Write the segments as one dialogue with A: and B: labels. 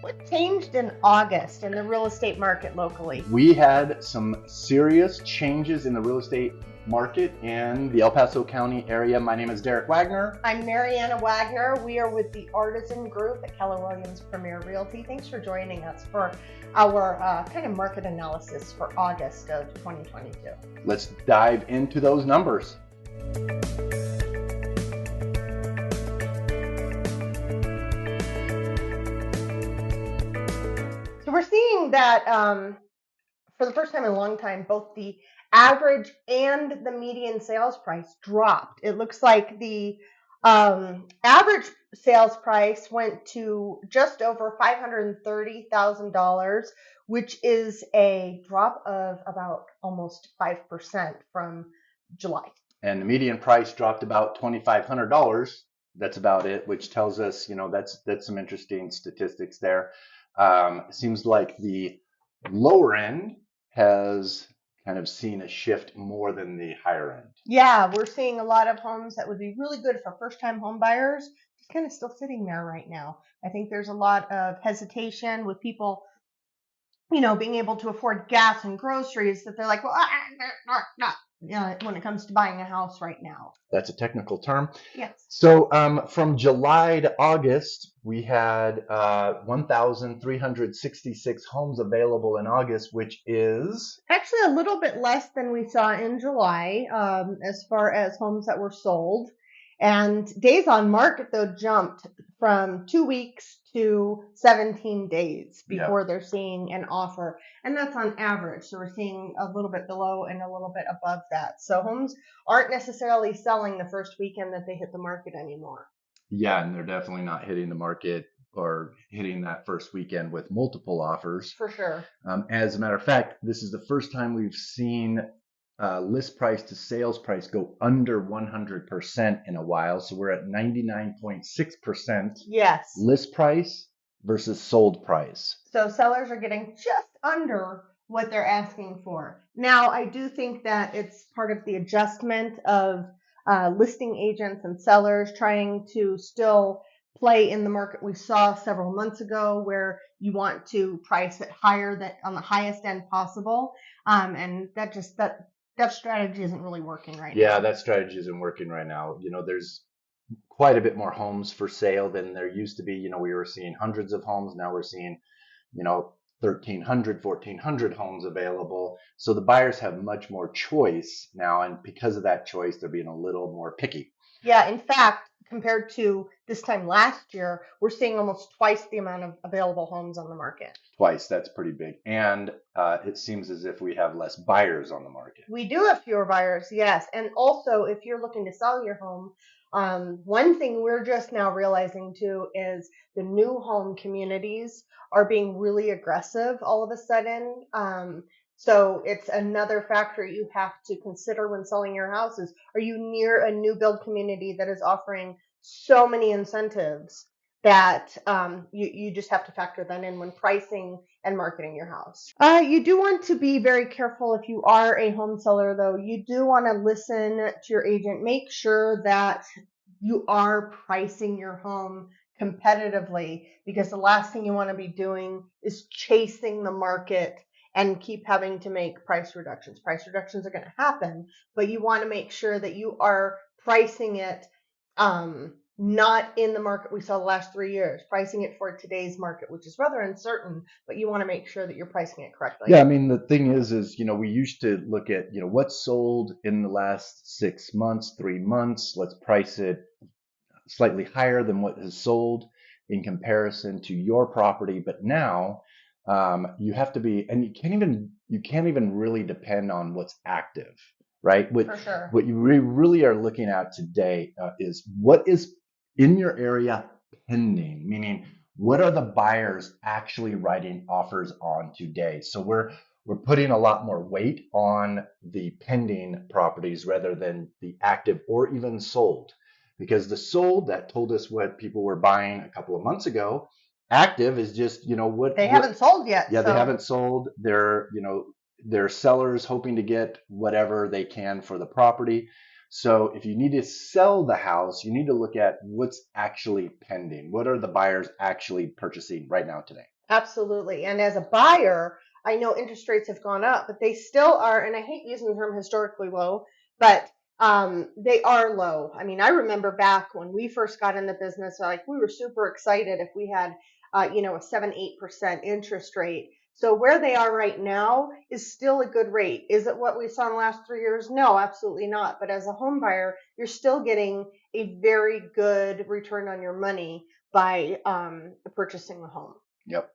A: What changed in August in the real estate market locally?
B: We had some serious changes in the real estate market in the El Paso County area. My name is Derek Wagner.
A: I'm Mariana Wagner. We are with the Artisan Group at Keller Premier Realty. Thanks for joining us for our kind of market analysis for August of 2022.
B: Let's dive into those numbers.
A: So we're seeing that for the first time in a long time, both the average and the median sales price dropped. It looks like the average sales price went to just over $530,000, which is a drop of about almost 5% from July.
B: And the median price dropped about $2,500. That's about it, which tells us, that's some interesting statistics there. Seems like the lower end has kind of seen a shift more than the higher end.
A: Yeah, we're seeing a lot of homes that would be really good for first-time home buyers just kind of still sitting there right now. I think there's a lot of hesitation with people, being able to afford gas and groceries that they're like, well, when it comes to buying a house right now.
B: That's a technical term.
A: Yes.
B: So from July to August, we had 1,366 homes available in August, which is
A: actually a little bit less than we saw in July as far as homes that were sold. And days on market, though, jumped from 2 weeks to 17 days before they're seeing an offer. And that's on average. So we're seeing a little bit below and a little bit above that. So homes aren't necessarily selling the first weekend that they hit the market anymore.
B: Yeah, and they're definitely not hitting the market or hitting that first weekend with multiple offers.
A: For sure.
B: As a matter of fact, this is the first time we've seen list price to sales price go under 100% in a while. So we're at 99.6%.
A: Yes.
B: List price versus sold price.
A: So sellers are getting just under what they're asking for. Now, I do think that it's part of the adjustment of listing agents and sellers trying to still play in the market we saw several months ago, where you want to price it higher than on the highest end possible, and that strategy isn't really working right now.
B: Yeah, that strategy isn't working right now. There's quite a bit more homes for sale than there used to be. We were seeing hundreds of homes. Now we're seeing, 1,300, 1,400 homes available. So the buyers have much more choice now. And because of that choice, they're being a little more picky.
A: Yeah, in fact, compared to this time last year, we're seeing almost twice the amount of available homes on the market.
B: Twice, that's pretty big. And it seems as if we have less buyers on the market.
A: We do have fewer buyers, yes. And also, if you're looking to sell your home, one thing we're just now realizing too is the new home communities are being really aggressive all of a sudden. So it's another factor you have to consider when selling your houses. Are you near a new build community that is offering so many incentives that you just have to factor that in when pricing and marketing your house? You do want to be very careful if you are a home seller, though. You do want to listen to your agent. Make sure that you are pricing your home competitively, because the last thing you want to be doing is chasing the market and keep having to make price reductions. Price reductions are going to happen, but you want to make sure that you are pricing it not in the market we saw the last 3 years, pricing it for today's market, which is rather uncertain, but you want to make sure that you're pricing it correctly.
B: Yeah, I mean, the thing is, we used to look at, what's sold in the last 6 months, 3 months. Let's price it slightly higher than what is sold in comparison to your property. But now you have to be, and you can't even really depend on what's active, right?
A: For sure.
B: What you really are looking at today is what is in your area pending, meaning what are the buyers actually writing offers on today? So we're putting a lot more weight on the pending properties rather than the active or even sold, because the sold, that told us what people were buying a couple of months ago. Active is just,
A: they haven't sold yet.
B: Yeah, so they haven't sold. They're sellers hoping to get whatever they can for the property. So if you need to sell the house, you need to look at what's actually pending. What are the buyers actually purchasing right now today?
A: Absolutely. And as a buyer, I know interest rates have gone up, but they still are, and I hate using the term historically low, but they are low. I mean, I remember back when we first got in the business, like we were super excited if we had, a 7, 8% interest rate. So where they are right now is still a good rate. Is it what we saw in the last 3 years? No, absolutely not. But as a home buyer, you're still getting a very good return on your money by purchasing a home.
B: Yep.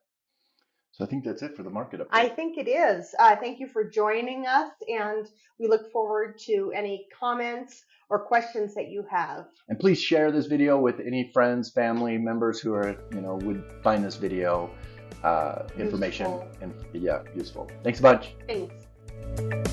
B: So I think that's it for the market
A: I
B: update.
A: think it is. Thank you for joining us, and we look forward to any comments or questions that you have.
B: And please share this video with any friends, family members who are, would find this video information
A: Useful.
B: and useful. Thanks a bunch.
A: Thanks.